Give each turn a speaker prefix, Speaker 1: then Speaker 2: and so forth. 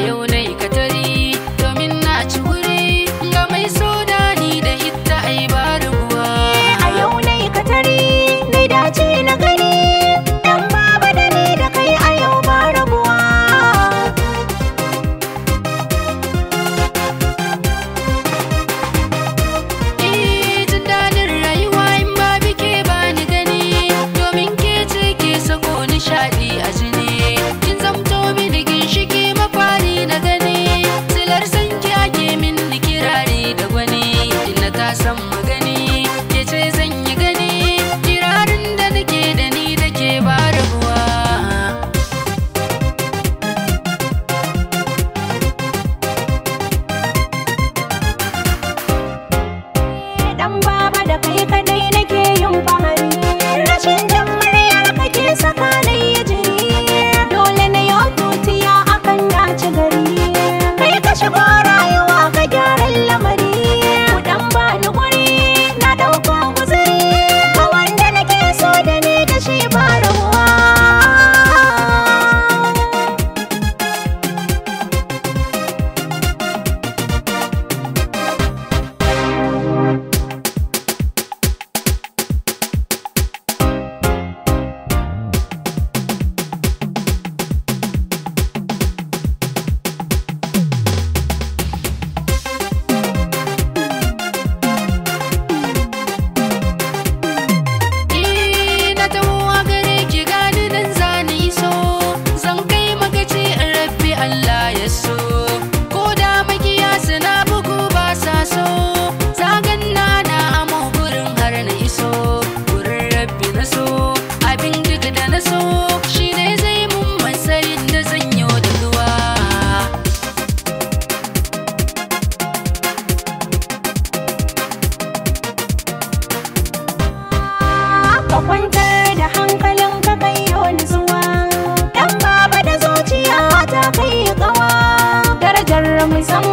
Speaker 1: yau nai katari domin na ci wuri ga mai soda ni da ita ai ba rubuwa.
Speaker 2: A yau nai katari nai dace na gani dan baba da ni da kai a yau ba rabuwa.
Speaker 1: Jin daɗin rayuwa in ba bike ba ni gani domin ke ce ke sako nishaɗi a jini. Kin zamto mini ginshiki mafari na gani silar sanki ake min kirari da gwani. Inna ta san magani ke ce zan yi gani kirarin da nake da ni da ke ba rabuwa.
Speaker 2: Dan baba da kai kadai nake yin fahari, rashin jan muryar kake saka na yi jiri, dole na yi tutiya akan dace gari, kai ka shigo rayuwa ka gyaran lamari, ku dan ba ni guri na dauko guzuri, ka wanda nake so da ni da shi ba rabuwa.
Speaker 1: Na taho a gare ki gani nan zani iso zan kai magaci in rabbi Allah ya so ko da makiya suna bugu ba sa so zagan na amo gurin har na iso gurin rabbi na so abin duk da na so shi ne zai mun matsayin da zan yi da zuwa.
Speaker 2: Ka kwantar da hankalin ka kai wani zuwa, dan baba da zuciya ta kai kawa, darajar mu san